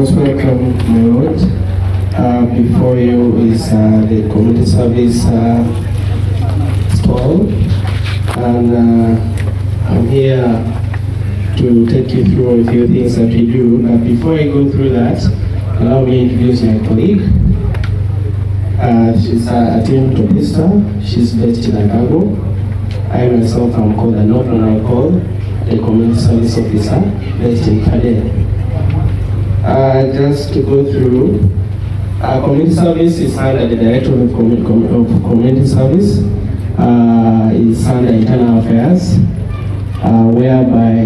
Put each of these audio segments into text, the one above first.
most welcome, my lord. Before you is the community service stall, and I'm here to take you through a few things that we do. But before I go through that, allow me to introduce my colleague. She's a team topista. She's based in Chicago. I myself am called a not on I call the community service officer based in Kade. Just to go through, community service is under the Director of Community Service. It's under Internal Affairs, whereby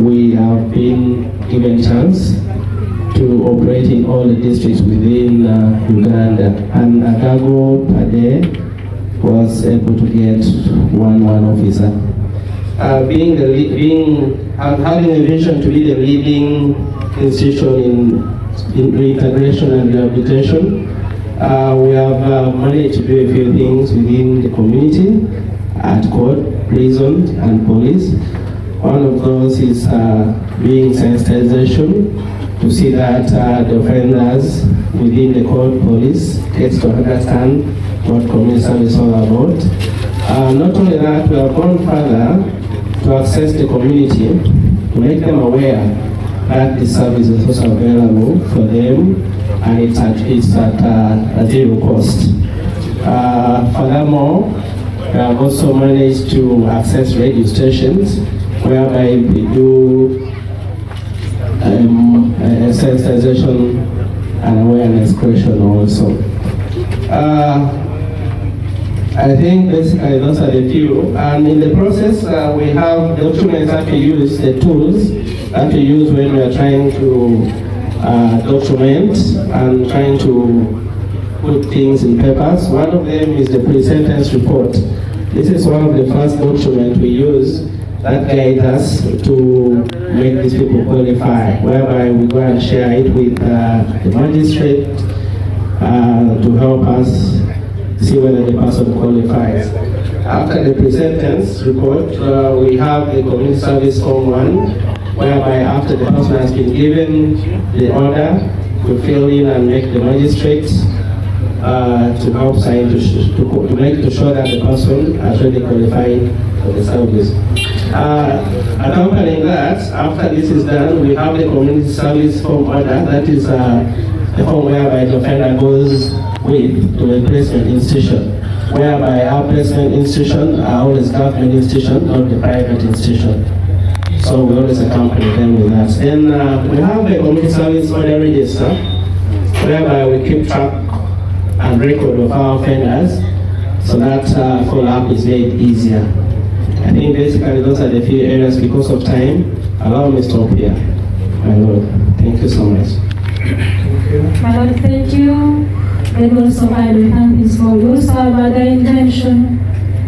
we have been given chance to operate in all the districts within Uganda, and Agago per day was able to get one officer. Having a vision to be the leading institution in reintegration and rehabilitation, we have managed to do a few things within the community, at court, prison, and police. One of those is being sensitization, to see that the offenders within the court, police, gets to understand what community service is all about. Not only that, we have gone further to access the community, to make them aware that the service is also available for them, and it's at a zero cost. Furthermore, we have also managed to access radio stations, whereby we do sensitization and awareness creation also. I think basically those are the few. And in the process, we have documents that we use, the tools that we use when we are trying to document and trying to put things in papers. One of them is the pre-sentence report. This is one of the first documents we use that guides us to make these people qualify, whereby we go and share it with the magistrate to help us see whether the person qualifies. After the pre-sentence report, we have the community service form 1, whereby after the person has been given the order, to fill in and make the magistrate to help sign to make to show that the person has already qualified for the service. Accompanying that, after this is done, we have the community service form order. That is the form whereby the offender goes with to a placement institution, whereby our placement institution are always government institution, not the private institution. So we always accompany them with that. Then we have a community service order register, whereby we keep track and record of our offenders, so that follow-up is made easier. I think basically those are the few areas. Because of time, allow me to stop here. My Lord, thank you so much. My Lord, thank you. And also I will thank this for you. Also have other intention,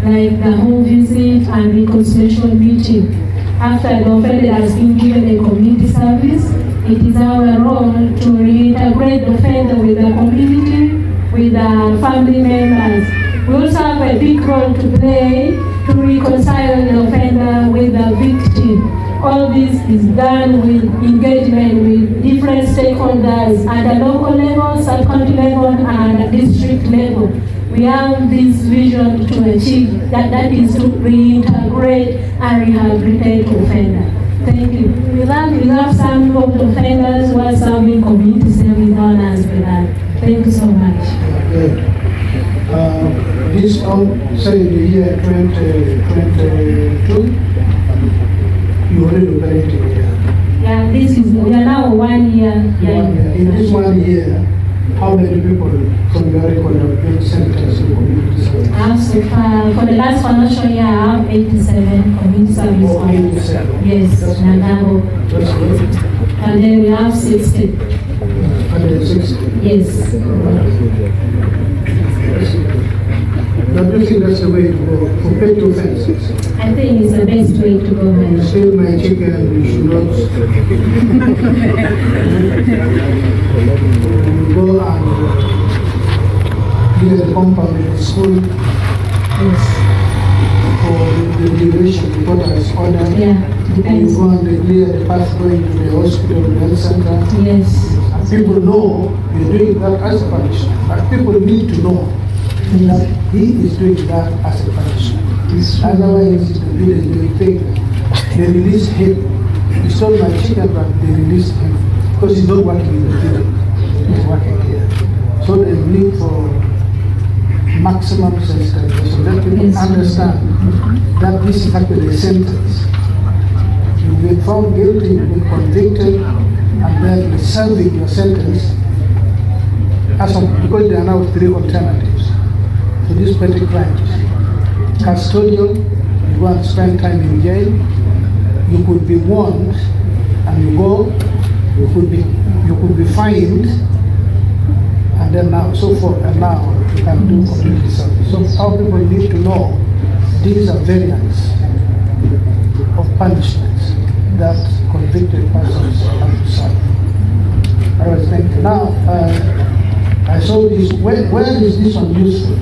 like the home visit and reconciliation meeting. After the offender has been given a community service, it is our role to reintegrate the offender with the community, with the family members. We also have a big role to play to reconcile the offender with the victim. All this is done with engagement with different stakeholders at the local level, sub-county level, and district level. We have this vision to achieve that is to reintegrate and rehabilitate the offender. Thank you. We have some of the offenders who are serving community service on as well. Thank you so much. This say the year 2022, you already operated here. Yeah, we are now 1 year. In this 1 year, how many people from your record have been sentenced in community service? So far, for the last financial year, I have 87 community service. Oh, 87. Yes, that's good. And then we have 60. 160? Yes. But do you think that's the way to go? For pay to offenses? I think it's the best way to go. Steal my chicken, you should not. Go and clear the compound in the school. Yes. For the duration, the water is ordered. Yeah, depends. You go and clear the path going to the hospital, the health center. Yes. people know you're doing that as a punishment. But people need to know that he is doing that as a punishment. Otherwise, the village will think they release him. He stole my chicken, but they released him because he's not working in the village. He's working here. So they need for maximum sensitization. Let people understand that this is actually a sentence. You've been found guilty, you've been convicted, and then you're serving your sentence because there are now 3 alternatives to these petty crimes. Custodial, you go and spend time in jail. You could be warned and you go. You could be fined, and then now so forth, and now you can do community service. So our people need to know these are variants of punishments that convicted persons have to serve. I was thinking now. I saw this. Where is this one useful?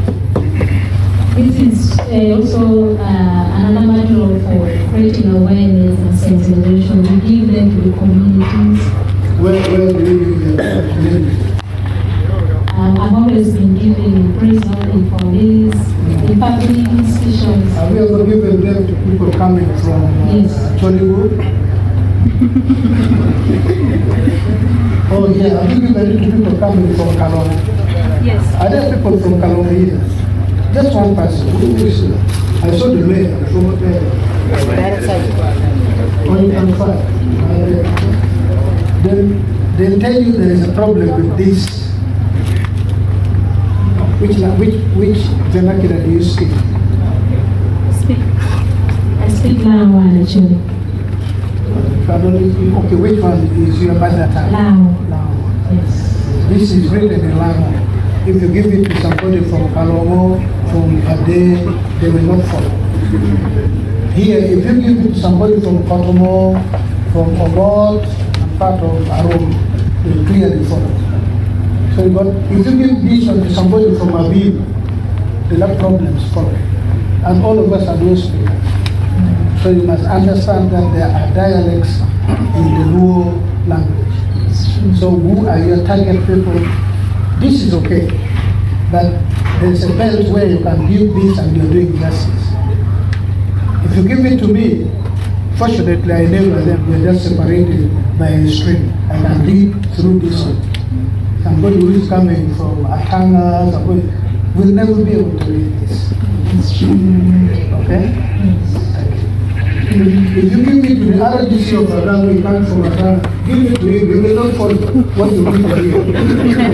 This is also another matter of creating awareness and sensitization. We give them to the communities. Where do you give them? I've always been given in prison, in police, in public institutions. Have you ever given them to people coming from Acholi? Oh yeah, have you given it to people coming from Kalonga? Yes. Are there people from Kalonga here? Just one person. I saw the mayor from there. On 5. Then they'll tell you there is a problem with this. Which vernacular do you speak? I speak Lao actually. Okay, which one is your mother tongue? Lao. Yes. This is written in Lao. If you give it to somebody from Kalongo, from Ade, they will not follow. Here, if you give it to somebody from Kotomo, from Obot, and part of Arum, they will clearly follow. So, but if you give this one to somebody from Abib, they'll have problems following. And all of us are those people. So you must understand that there are dialects in the Luo language. So who are your target people? This is okay, but there's a belt where you can give this and you're doing justice. If you give it to me, fortunately I never them, we're just separated by a string. I can read through this one. Somebody who is coming from Atanga, somebody will never be able to read this. Okay? If you give it to the other DC of Baganda, you come from Baganda, give it to him, he will not follow what you give to him.